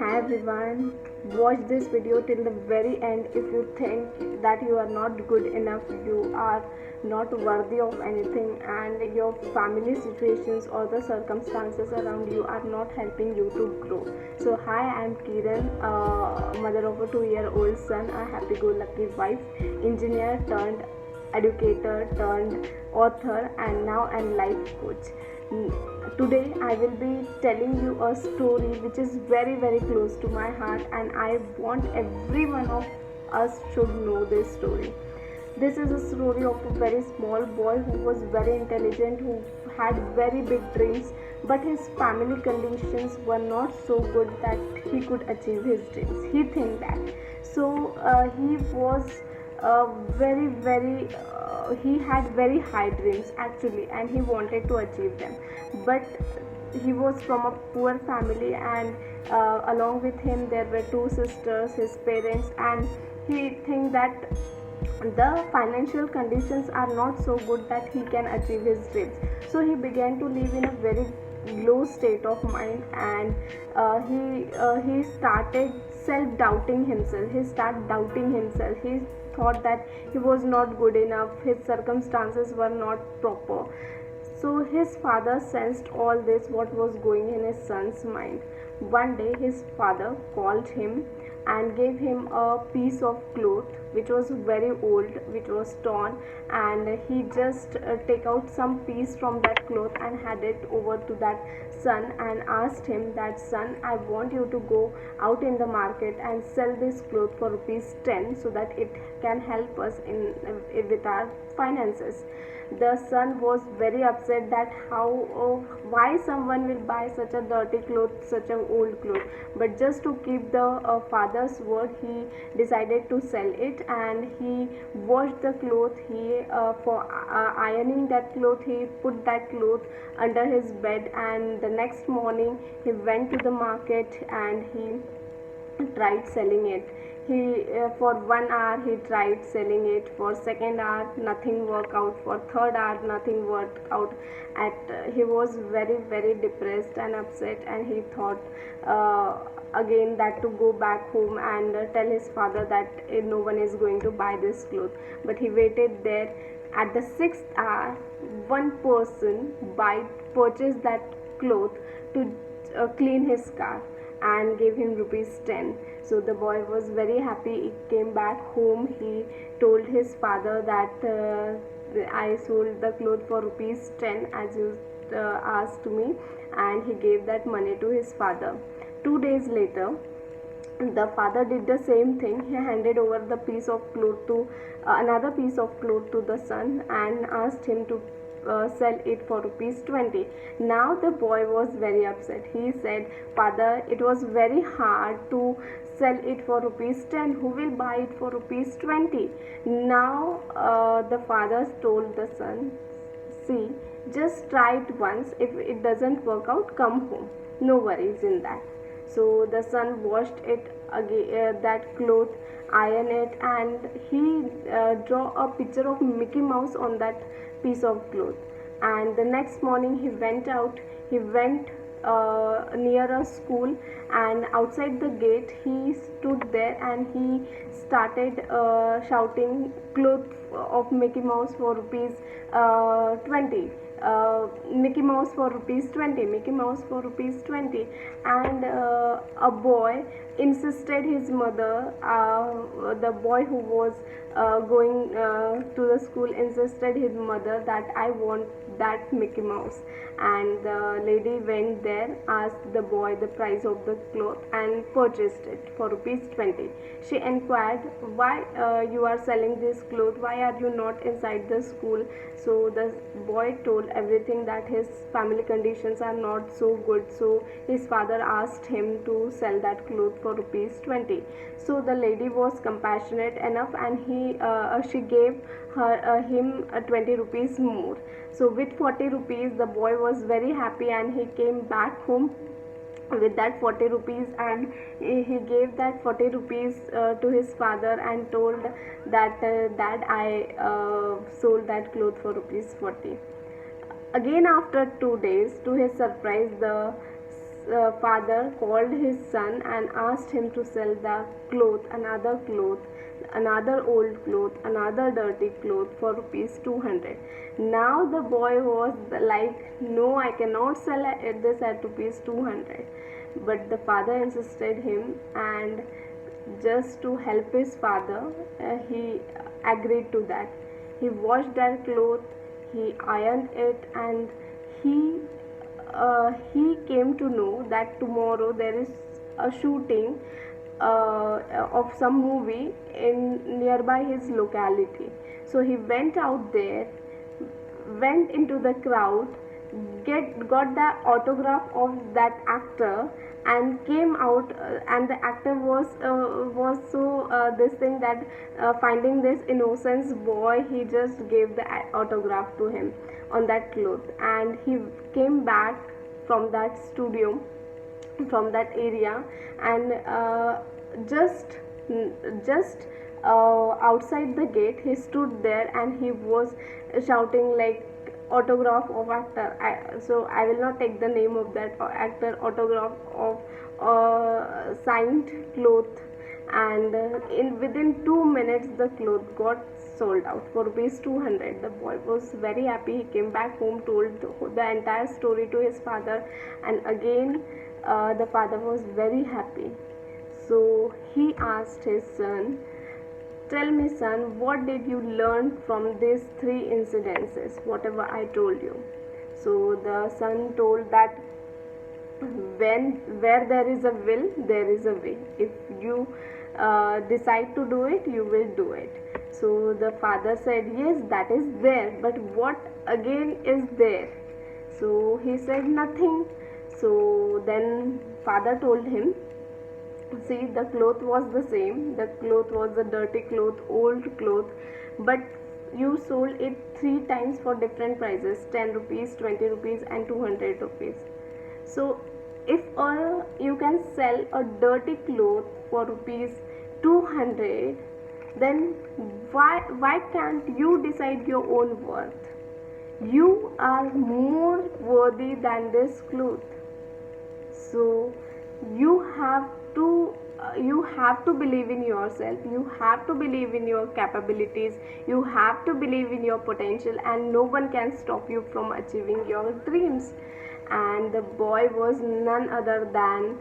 Hi everyone, watch this video till the very end. If you think that you are not good enough, you are not worthy of anything, and your family situations or the circumstances around you are not helping you to grow. So, hi, I'm Kiran, mother of a 2-year-old son, a happy go lucky wife, engineer turned educator turned author, and now I'm life coach. Today I will be telling you a story which is very close to my heart, and I want every one of us should know this story. This is a story of a very small boy who was very intelligent, who had very big dreams, but his family conditions were not so good that he could achieve his dreams. He think that. So he was he had very high dreams actually, and he wanted to achieve them, but he was from a poor family, and along with him there were two sisters, his parents, and he think that the financial conditions are not so good that he can achieve his dreams. So he began to live in a very low state of mind, and he started self-doubting himself. He started doubting himself. He thought that he was not good enough, his circumstances were not proper. So his father sensed all this, what was going in his son's mind. One day his father called him and gave him a piece of cloth which was very old, which was torn, and he just take out some piece from that cloth and handed it over to that son and asked him that, son, I want you to go out in the market and sell this cloth for rupees 10 so that it can help us in with our finances. The son was very upset that why someone will buy such a dirty cloth, such an old cloth, but just to keep the father's word, he decided to sell it, and he washed the cloth. He for ironing that cloth, he put that cloth under his bed, and the next morning he went to the market and he tried selling it. He for 1 hour he tried selling it, for second hour nothing worked out, for third hour nothing worked out. He was very depressed and upset, and he thought again that to go back home and tell his father that no one is going to buy this cloth. But he waited there. At the 6th hour, one person purchased that cloth to clean his car and gave him rupees 10. So the boy was very happy. He came back home. He told his father that I sold the cloth for rupees 10 as you asked me, and he gave that money to his father. 2 days later, the father did the same thing. He handed over the piece of cloth to another piece of cloth to the son and asked him to sell it for rupees 20. Now the boy was very upset. He said, father, it was very hard to sell it for rupees 10. Who will buy it for rupees 20? Now the father told the son, see, just try it once. If it doesn't work out, come home. No worries in that. So the son washed it again, that cloth, iron it, and he draw a picture of Mickey Mouse on that piece of cloth. And the next morning he went out. He went near a school, and outside the gate he stood there and he started shouting, cloth of Mickey Mouse for rupees 20. Mickey Mouse for rupees 20, Mickey Mouse for rupees 20. And a boy insisted his mother, the boy who was going to the school insisted his mother that I want that Mickey Mouse. And the lady went there, asked the boy the price of the cloth, and purchased it for rupees 20. She inquired, why you are selling this cloth, why are you not inside the school? So the boy told everything, that his family conditions are not so good, so his father asked him to sell that cloth for rupees 20. So the lady was compassionate enough, and she gave him 20 rupees more. So with 40 rupees the boy was very happy, and he came back home with that 40 rupees, and he gave that 40 rupees to his father and told that dad, I sold that cloth for rupees 40. Again after 2 days, to his surprise, the father called his son and asked him to sell the cloth, another old cloth, another dirty cloth for rupees 200. Now the boy was like, no, I cannot sell this at rupees 200. But the father insisted him, and just to help his father, he agreed to that. He washed that cloth, he ironed it, and he came to know that tomorrow there is a shooting of some movie in nearby his locality. So he went out there, went into the crowd, got the autograph of that actor, and came out, and the actor was so this thing that finding this innocence boy, he just gave the autograph to him on that cloth. And he came back from that studio, from that area, and just outside the gate he stood there, and he was shouting like, autograph of actor. So I will not take the name of that actor, autograph of signed cloth. And in within 2 minutes the cloth got sold out for rupees 200. The boy was very happy. He came back home, told the entire story to his father, and again the father was very happy. So he asked his son, tell me, son, what did you learn from these 3 incidences, whatever I told you? So the son told that where there is a will, there is a way. If you decide to do it, you will do it. So the father said, yes, that is there, but what again is there? So he said, nothing. So then father told him, see, the cloth was the same, the cloth was a dirty cloth, old cloth, but you sold it 3 times for different prices, 10 rupees, 20 rupees and 200 rupees. So if you can sell a dirty cloth for rupees 200, then why can't you decide your own worth? You are more worthy than this cloth. So you have to believe in yourself, you have to believe in your capabilities, you have to believe in your potential, and no one can stop you from achieving your dreams. And the boy was none other than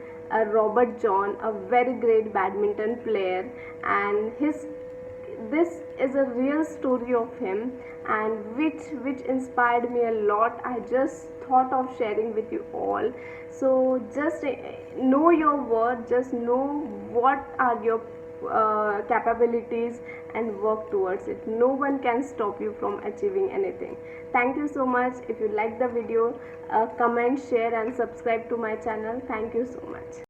Robert John, a very great badminton player, and this is a real story of him, and which inspired me a lot. I just thought of sharing with you all. So just know your worth, just know what are your capabilities, and work towards it. No one can stop you from achieving anything. Thank you so much. If you like the video, comment, share and subscribe to my channel. Thank you so much.